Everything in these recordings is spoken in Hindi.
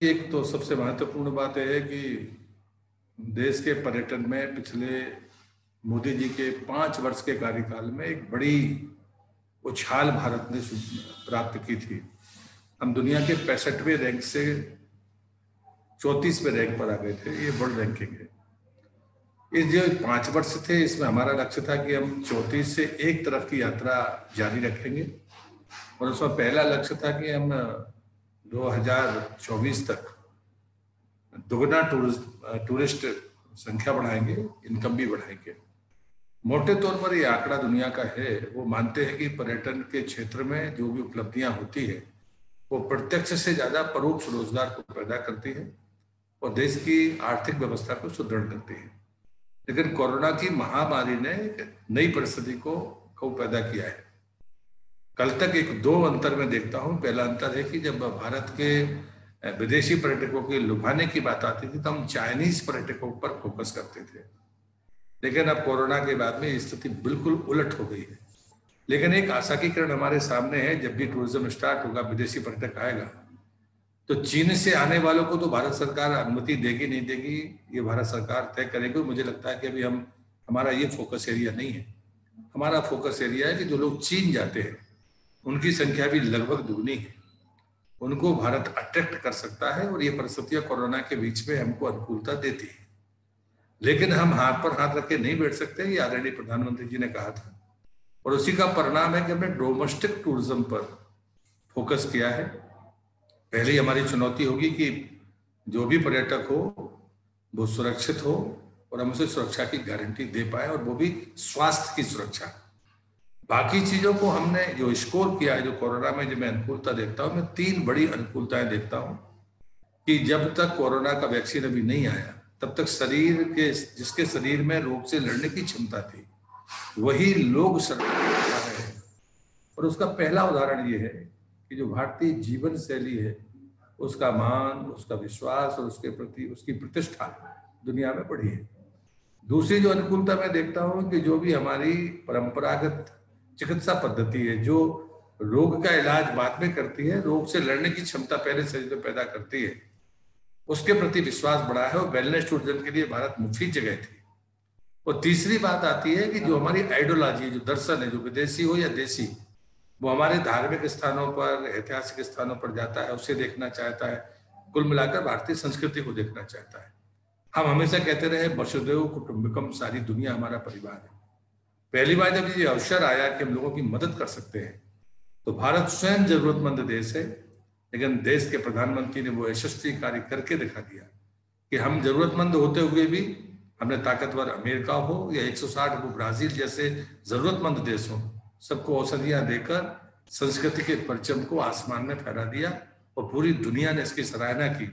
एक तो सबसे महत्वपूर्ण बात यह है कि देश के पर्यटन में पिछले मोदी जी के 5 वर्ष के कार्यकाल में एक बड़ी उछाल भारत ने प्राप्त की थी। हम दुनिया के 65वें रैंक से 34वें रैंक पर आ गए थे। ये वर्ल्ड रैंकिंग है। ये जो 5 वर्ष थे, इसमें हमारा लक्ष्य था कि हम 34 से एक तरफ की यात्रा जारी रखेंगे और उसमें पहला लक्ष्य था कि हम 2024 तक दोगुना टूरिस्ट संख्या बढ़ाएंगे, इनकम भी बढ़ाएंगे। मोटे तौर पर ये आंकड़ा दुनिया का है। वो मानते हैं कि पर्यटन के क्षेत्र में जो भी उपलब्धियां होती है वो प्रत्यक्ष से ज्यादा परोक्ष रोजगार को पैदा करती है और देश की आर्थिक व्यवस्था को सुदृढ़ करती है। लेकिन कोरोना की महामारी ने नई परिस्थिति को पैदा किया है। कल तक एक दो अंतर में देखता हूं। पहला अंतर है कि जब भारत के विदेशी पर्यटकों के लुभाने की बात आती थी तो हम चाइनीज पर्यटकों पर फोकस करते थे, लेकिन अब कोरोना के बाद में स्थिति बिल्कुल उलट हो गई है। लेकिन एक आशा की किरण हमारे सामने है। जब भी टूरिज्म स्टार्ट होगा, विदेशी पर्यटक आएगा, तो चीन से आने वालों को तो भारत सरकार अनुमति देगी नहीं देगी, ये भारत सरकार तय करेगी। मुझे लगता है कि अभी हमारा ये फोकस एरिया नहीं है। हमारा फोकस एरिया है कि जो लोग चीन जाते हैं उनकी संख्या भी लगभग दुगनी है। उनको भारत अट्रैक्ट कर सकता है और ये परिस्थितियां कोरोना के बीच में हमको अनुकूलता देती है। लेकिन हम हाथ पर हाथ रख के नहीं बैठ सकते। ये ऑलरेडी प्रधानमंत्री जी ने कहा था और उसी का परिणाम है कि हमने डोमेस्टिक टूरिज्म पर फोकस किया है। पहले हमारी चुनौती होगी कि जो भी पर्यटक हो वो सुरक्षित हो और हम उसे सुरक्षा की गारंटी दे पाए, और वो भी स्वास्थ्य की सुरक्षा। बाकी चीजों को हमने जो स्कोर किया है, जो कोरोना में जो मैं अनुकूलता देखता हूं, मैं 3 बड़ी अनुकूलताएं देखता हूं कि जब तक कोरोना का वैक्सीन अभी नहीं आया तब तक शरीर के जिसके शरीर में रोग से लड़ने की क्षमता थी वही लोग रहे हैं। और उसका पहला उदाहरण ये है कि जो भारतीय जीवन शैली है, उसका मान, उसका विश्वास और उसके प्रति उसकी प्रतिष्ठा दुनिया में बढ़ी है। दूसरी जो अनुकूलता मैं देखता हूं कि जो भी हमारी परंपरागत चिकित्सा पद्धति है, जो रोग का इलाज बाद में करती है, रोग से लड़ने की क्षमता पहले शरीर में पैदा करती है, उसके प्रति विश्वास बढ़ा है और वेलनेस टूरिज्म के लिए भारत मुफीद जगह थी। और तीसरी बात आती है कि जो हमारी आइडियोलॉजी है, जो दर्शन है, जो विदेशी हो या देशी, वो हमारे धार्मिक स्थानों पर, ऐतिहासिक स्थानों पर जाता है, उसे देखना चाहता है। कुल मिलाकर भारतीय संस्कृति को देखना चाहता है। हम हमेशा कहते रहे वसुधैव कुटुंबकम, सारी दुनिया हमारा परिवार है। पहली बार जब ये अवसर आया कि हम लोगों की मदद कर सकते हैं, तो भारत स्वयं जरूरतमंद देश है, लेकिन देश के प्रधानमंत्री ने वो यशस्वी कार्य करके दिखा दिया कि हम जरूरतमंद होते हुए भी हमने ताकतवर अमेरिका हो या 160 वो ब्राजील जैसे जरूरतमंद देश हो, सबको औषधियां देकर संस्कृति के परचम को आसमान में फहरा दिया और पूरी दुनिया ने इसकी सराहना की।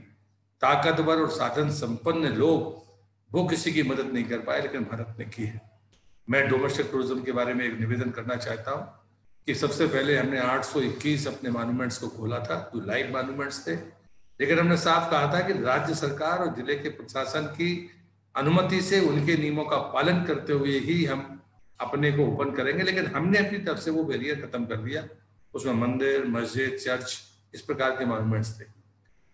ताकतवर और साधन संपन्न लोग वो किसी की मदद नहीं कर पाए, लेकिन भारत ने की है। मैं डोमेस्टिक टूरिज्म के बारे में एक निवेदन करना चाहता हूँ कि सबसे पहले हमने 821 अपने मॉन्यूमेंट्स को खोला था, जो लाइव मॉन्यूमेंट्स थे। लेकिन हमने साफ कहा था कि राज्य सरकार और जिले के प्रशासन की अनुमति से, उनके नियमों का पालन करते हुए ही हम अपने को ओपन करेंगे। लेकिन हमने अपनी तरफ से वो बैरियर खत्म कर दिया। उसमें मंदिर, मस्जिद, चर्च, इस प्रकार के मॉन्यूमेंट्स थे।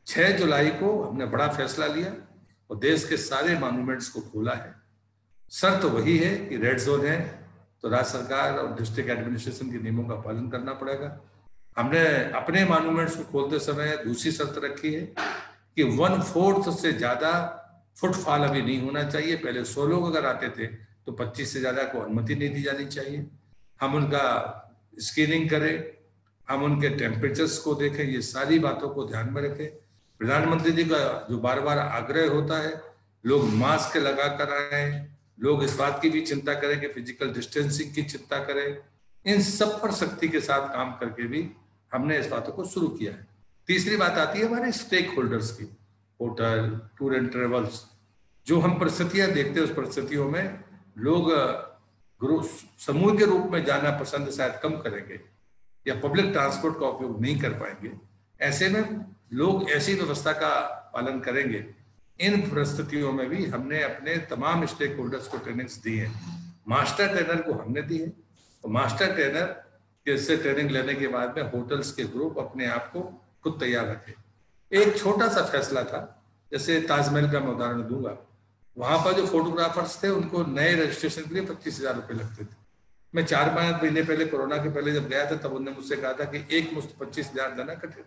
6 जुलाई को हमने बड़ा फैसला लिया और देश के सारे मॉन्यूमेंट्स को खोला है। शर्त वही है कि रेड जोन है तो राज्य सरकार और डिस्ट्रिक्ट एडमिनिस्ट्रेशन के नियमों का पालन करना पड़ेगा। हमने अपने मॉन्यूमेंट्स को खोलते समय दूसरी शर्त रखी है कि 1/4 से ज्यादा फुटफॉल अभी नहीं होना चाहिए। पहले 100 लोग अगर आते थे तो 25 से ज्यादा को अनुमति नहीं दी जानी चाहिए। हम उनका स्क्रीनिंग करें, हम उनके टेम्परेचर्स को देखें, ये सारी बातों को ध्यान में रखें। प्रधानमंत्री जी का जो बार बार आग्रह होता है, लोग मास्क लगा कर आए, लोग इस बात की भी चिंता करें कि फिजिकल डिस्टेंसिंग की चिंता करें, इन सब पर सख्ती के साथ काम करके भी हमने इस बातों को शुरू किया है। तीसरी बात आती है हमारे स्टेक होल्डर्स की, होटल, टूर एंड ट्रेवल्स। जो हम परिस्थितियां देखते हैं उस परिस्थितियों में लोग समूह के रूप में जाना पसंद शायद कम करेंगे या पब्लिक ट्रांसपोर्ट का उपयोग नहीं कर पाएंगे। ऐसे में लोग ऐसी व्यवस्था का पालन करेंगे। इन परिस्थितियों में भी हमने अपने तमाम स्टेक होल्डर्स को ट्रेनिंग्स दी है। मास्टर ट्रेनर को हमने दी है और मास्टर ट्रेनर से ट्रेनिंग लेने के बाद में होटल्स के ग्रुप अपने आप को खुद तैयार रखे। एक छोटा सा फैसला था, जैसे ताजमहल का मैं उदाहरण दूंगा, वहां पर जो फोटोग्राफर्स थे उनको नए रजिस्ट्रेशन के लिए 25,000 रुपये लगते थे। मैं 4-5 महीने पहले, कोरोना के पहले जब गया था, तब उन्होंने मुझसे कहा था कि एक मुश्त 25,000 देना कठिन,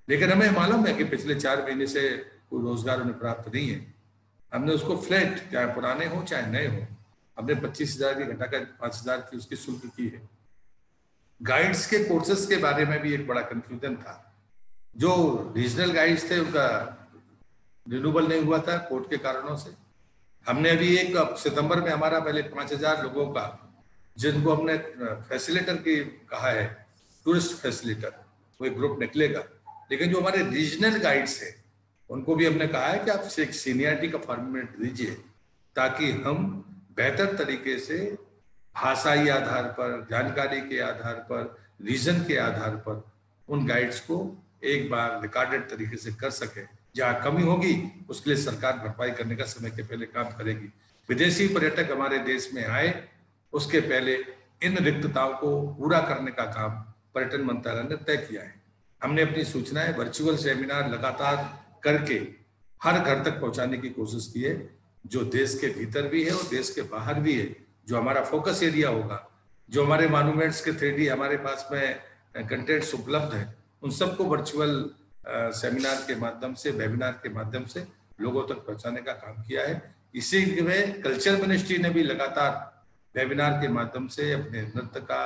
लेकिन हमें मालूम है कि पिछले 4 महीने से कोई रोजगार उन्हें प्राप्त नहीं है। हमने उसको फ्लैट, चाहे पुराने हो चाहे नए हो, हमने 25,000 की घटाकर 5,000 की उसकी शुल्क की है। गाइड्स के कोर्सेज के बारे में भी एक बड़ा कंफ्यूजन था। जो रीजनल गाइड्स थे उनका रिन्यूअल नहीं हुआ था कोर्ट के कारणों से। हमने अभी एक सितंबर में हमारा पहले 5,000 लोगों का, जिनको हमने फैसिलिटर की कहा है, टूरिस्ट फैसिलिटर, वो एक ग्रुप निकलेगा। लेकिन जो हमारे रीजनल गाइड्स हैं उनको भी हमने कहा है कि आप एक सीनियरिटी का फॉर्मेट दीजिए, ताकि हम बेहतर तरीके से भाषाई आधार पर, जानकारी के आधार पर, रीजन के आधार पर उन गाइड्स को एक बार रिकॉर्डेड तरीके से कर सके। जहाँ कमी होगी उसके लिए सरकार भरपाई करने का समय के पहले काम करेगी। विदेशी पर्यटक हमारे देश में आए उसके पहले इन रिक्तताओं को पूरा करने का काम पर्यटन मंत्रालय ने तय किया है। हमने अपनी सूचनाएं वर्चुअल सेमिनार लगातार करके हर घर तक पहुंचाने की कोशिश की है, जो देश के भीतर भी है और देश के बाहर भी है। जो हमारा फोकस एरिया होगा, जो हमारे मॉन्यूमेंट्स के 3D हमारे पास में कंटेंट्स उपलब्ध है, उन सबको वर्चुअल सेमिनार के माध्यम से, वेबिनार के माध्यम से लोगों तक पहुंचाने का काम किया है। इसी में कल्चर मिनिस्ट्री ने भी लगातार वेबिनार के माध्यम से अपने नृत्य का,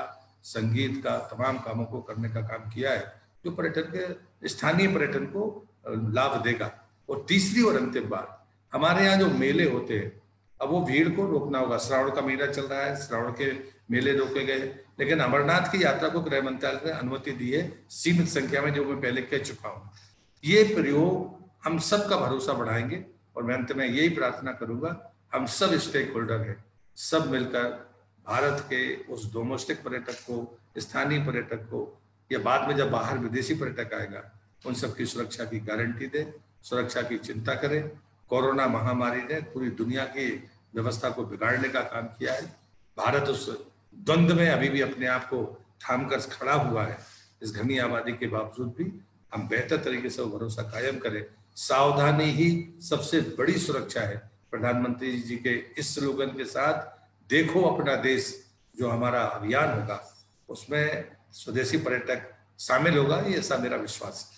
संगीत का, तमाम कामों को करने का काम किया है, जो पर्यटन के, स्थानीय पर्यटन को लाभ देगा। और तीसरी और अंतिम बात, हमारे यहाँ जो मेले होते हैं, अब वो भीड़ को रोकना होगा। श्रावण का महीना चल रहा है, श्रावण के मेले रोके गए, लेकिन अमरनाथ की यात्रा को गृह मंत्रालय ने अनुमति दी है सीमित संख्या में, जो मैं पहले कह चुका हूँ। ये प्रयोग हम सब का भरोसा बढ़ाएंगे। और मैं अंत में यही प्रार्थना करूंगा, हम सब स्टेक होल्डर हैं, सब मिलकर भारत के उस डोमेस्टिक पर्यटक को, स्थानीय पर्यटक को, या बाद में जब बाहर विदेशी पर्यटक आएगा, उन सबकी सुरक्षा की गारंटी दें, सुरक्षा की चिंता करें। कोरोना महामारी ने पूरी दुनिया की व्यवस्था को बिगाड़ने का काम किया है। भारत उस द्वंद्व में अभी भी अपने आप को थाम कर खड़ा हुआ है। इस घनी आबादी के बावजूद भी हम बेहतर तरीके से वो भरोसा कायम करें। सावधानी ही सबसे बड़ी सुरक्षा है। प्रधानमंत्री जी के इस स्लोगन के साथ, देखो अपना देश, जो हमारा अभियान होगा, उसमें स्वदेशी पर्यटक शामिल होगा, ये ऐसा मेरा विश्वास है।